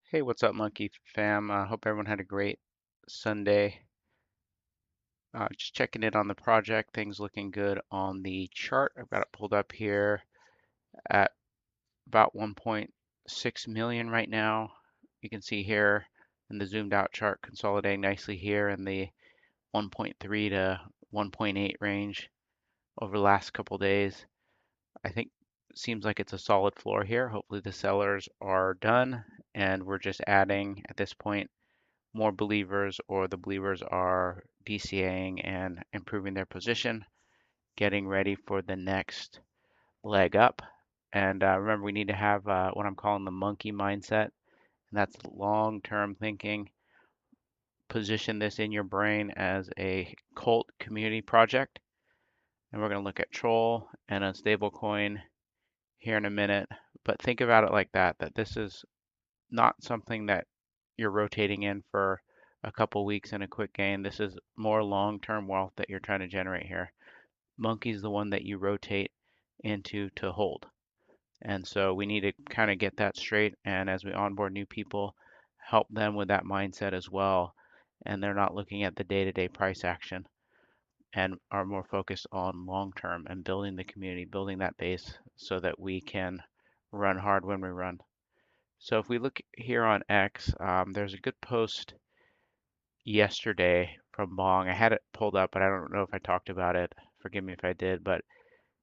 Hey, what's up, Monkey fam? Hope everyone had a great Sunday. Just checking in on the project. Things looking good on the chart. I've got it pulled up here at about 1.6 million right now. You can see here in the zoomed out chart consolidating nicely here in the 1.3 to 1.8 range over the last couple days. I think it seems like it's a solid floor here. Hopefully the sellers are done and we're just adding at this point more believers, or the believers are DCAing and improving their position, getting ready for the next leg up. And remember, we need to have what I'm calling the monkey mindset, and that's long-term thinking. Position this in your brain as a cult community project. And we're going to look at Troll and Unstablecoin here in a minute. But think about it like that this is not something that you're rotating in for a couple weeks in a quick gain. This is more long-term wealth that you're trying to generate here. Monkey's the one that you rotate into to hold. And so we need to kind of get that straight. And as we onboard new people, help them with that mindset as well. And they're not looking at the day-to-day price action and are more focused on long-term and building the community, building that base so that we can run hard when we run. So if we look here on X, there's a good post yesterday from Bong. I had it pulled up, but I don't know if I talked about it. Forgive me if I did, but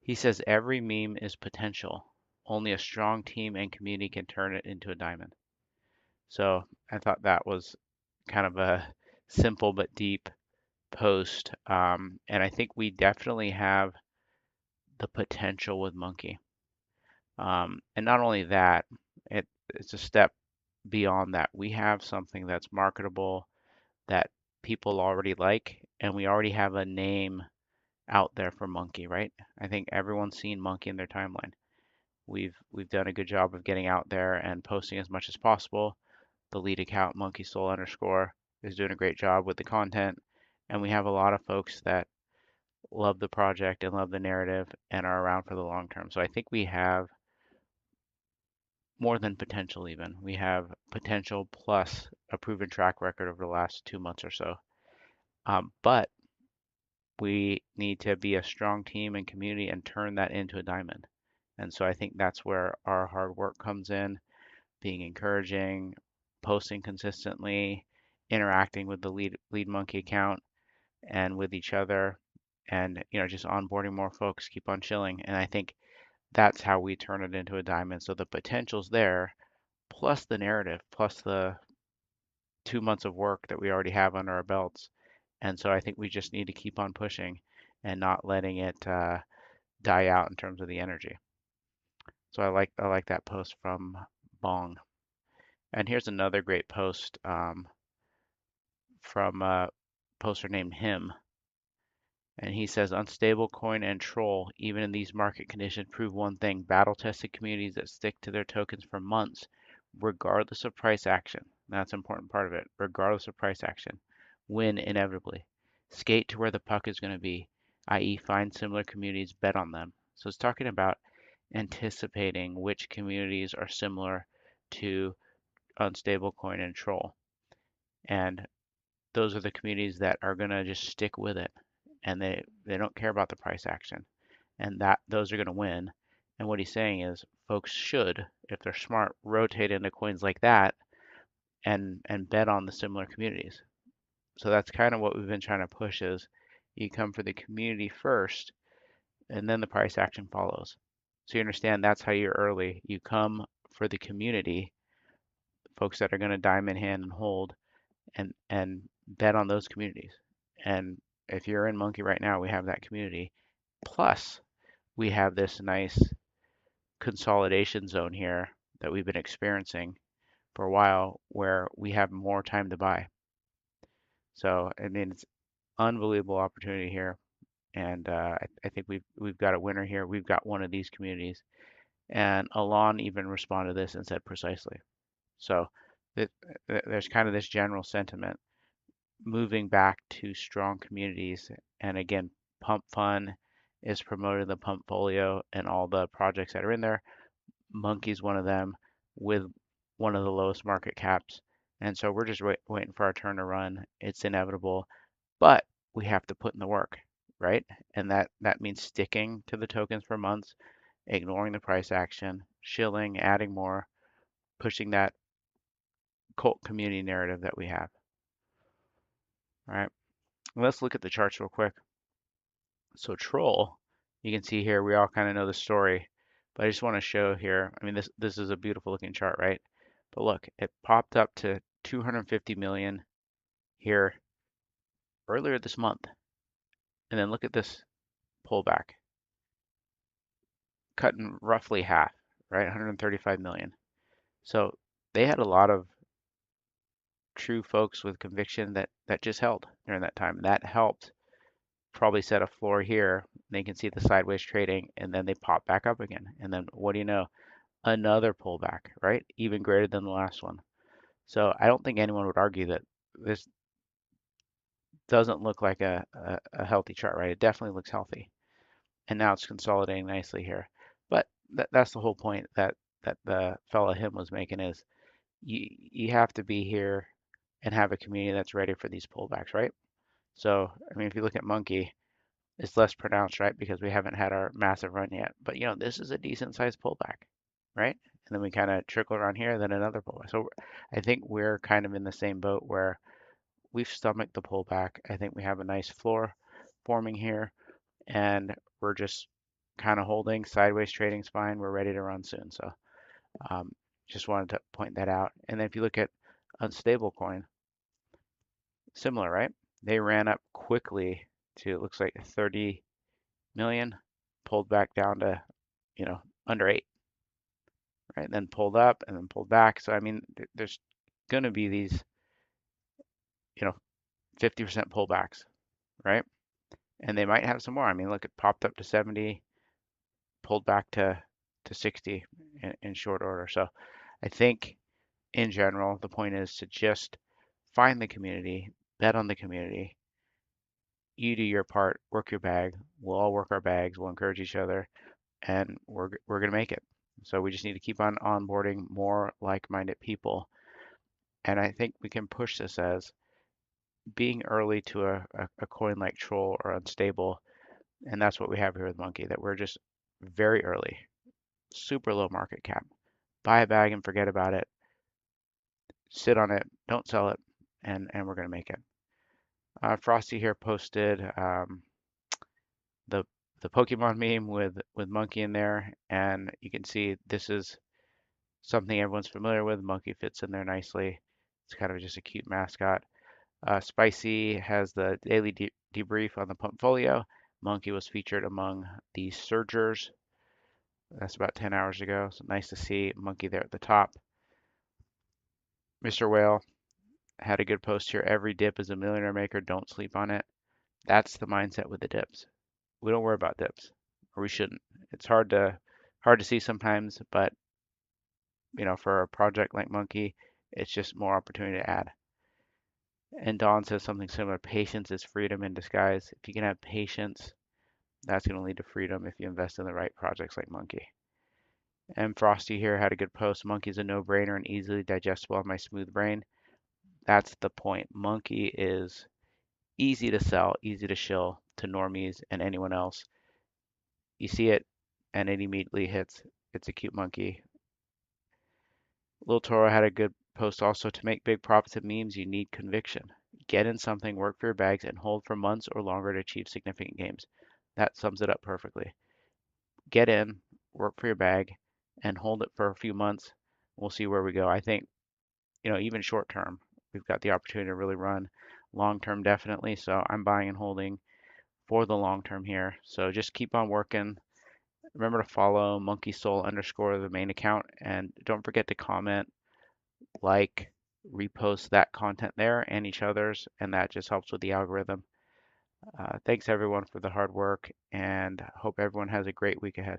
he says every meme is potential. Only a strong team and community can turn it into a diamond. So I thought that was kind of a simple but deep post. And I think we definitely have the potential with Monkey. And not only that, it's a step beyond that. We have something that's marketable that people already like, and we already have a name out there for Monkey, right? I think everyone's seen Monkey in their timeline. We've done a good job of getting out there and posting as much as possible. The lead account, Monkey Soul underscore, is doing a great job with the content, and we have a lot of folks that love the project and love the narrative and are around for the long term. So I think we have more than potential even. We have potential plus a proven track record over the last 2 months or so. But we need to be a strong team and community and turn that into a diamond. And so I think that's where our hard work comes in, being encouraging, posting consistently, interacting with the lead monkey account and with each other, and just onboarding more folks, keep on chilling. And I think that's how we turn it into a diamond. So the potential's there, plus the narrative, plus the 2 months of work that we already have under our belts. And so I think we just need to keep on pushing and not letting it die out in terms of the energy. So I like that post from Bong. And here's another great post from a poster named Him. And he says, Unstable coin and troll, even in these market conditions, prove one thing: battle-tested communities that stick to their tokens for months, regardless of price action. That's an important part of it. Regardless of price action, win inevitably. Skate to where the puck is going to be, i.e., find similar communities, bet on them. So it's talking about anticipating which communities are similar to Unstable coin and troll. And those are the communities that are going to just stick with it, and they don't care about the price action, and that those are going to win. And what he's saying is folks should, if they're smart, rotate into coins like that and bet on the similar communities. So that's kind of what we've been trying to push is you come for the community first and then the price action follows. So you understand that's how you're early. You come for the community, folks that are going to diamond hand and hold, and bet on those communities. And if you're in Monkey right now, we have that community. Plus, we have this nice consolidation zone here that we've been experiencing for a while where we have more time to buy. So, I mean, it's unbelievable opportunity here. And I think we've got a winner here. We've got one of these communities. And Alon even responded to this and said precisely. So there's kind of this general sentiment moving back to strong communities. And again, Pump Fun is promoting the Pump Folio and all the projects that are in there. Monkey's one of them with one of the lowest market caps. And so we're just waiting for our turn to run. It's inevitable, but we have to put in the work, right? And that means sticking to the tokens for months, ignoring the price action, shilling, adding more, pushing that cult community narrative that we have. All right, let's look at the charts real quick. So Troll, you can see here, we all kind of know the story, but I just want to show here. I mean, this is a beautiful looking chart, right? But look, it popped up to 250 million here earlier this month, and then look at this pullback, cutting roughly half, right? 135 million. So they had a lot of true folks with conviction that just held during that time. That helped probably set a floor here. They can see the sideways trading, and then they pop back up again. And then what do you know? Another pullback, right? Even greater than the last one. So I don't think anyone would argue that this doesn't look like a healthy chart, right? It definitely looks healthy. And now it's consolidating nicely here. But that's the whole point that the fellow him was making is you have to be here and have a community that's ready for these pullbacks, right? So, I mean, if you look at Monkey, it's less pronounced, right? Because we haven't had our massive run yet. But, this is a decent sized pullback, right? And then we kind of trickle around here, then another pullback. So I think we're kind of in the same boat where we've stomached the pullback. I think we have a nice floor forming here, and we're just kind of holding sideways trading spine. We're ready to run soon. So um, just wanted to point that out. And then if you look at Unstablecoin, similar, right? They ran up quickly to, it looks like 30 million, pulled back down to, under 8, right? Then pulled up and then pulled back. So, I mean, there's going to be these, you know, 50% pullbacks, right? And they might have some more. I mean, look, it popped up to 70, pulled back to 60 in short order. So I think in general, the point is to just find the community, bet on the community. You do your part, work your bag. We'll all work our bags. We'll encourage each other, and we're gonna make it. So we just need to keep on onboarding more like-minded people. And I think we can push this as being early to a coin like Troll or Unstable, and that's what we have here with Monkey, that we're just very early, super low market cap. Buy a bag and forget about it. Sit on it, don't sell it, and we're gonna make it. Frosty here posted the the Pokemon meme with Monkey in there, and you can see this is something everyone's familiar with. Monkey fits in there nicely. It's kind of just a cute mascot. Spicy has the daily debrief on the portfolio. Monkey was featured among the surgers. That's about 10 hours ago. So nice to see Monkey there at the top. Mr. Whale had a good post here. Every dip is a millionaire maker. Don't sleep on it. That's the mindset with the dips. We don't worry about dips, or we shouldn't. It's hard to see sometimes, but for a project like Monkey, it's just more opportunity to add. And Don says something similar. Patience is freedom in disguise. If you can have patience, that's going to lead to freedom if you invest in the right projects like Monkey. And Frosty here had a good post. Monkey's a no-brainer and easily digestible on my smooth brain. That's the point. Monkey is easy to sell, easy to shill to normies and anyone else. You see it and it immediately hits. It's a cute monkey. Lil Toro had a good post also. To make big profits in memes, you need conviction. Get in something, work for your bags, and hold for months or longer to achieve significant gains. That sums it up perfectly. Get in, work for your bag, and hold it for a few months. We'll see where we go. I think, even short term, we've got the opportunity to really run. Long term, definitely. So I'm buying and holding for the long term here. So just keep on working. Remember to follow monkey soul underscore the main account, and don't forget to comment, like, repost that content there and each other's, and that just helps with the algorithm. Thanks everyone for the hard work, and hope everyone has a great week ahead.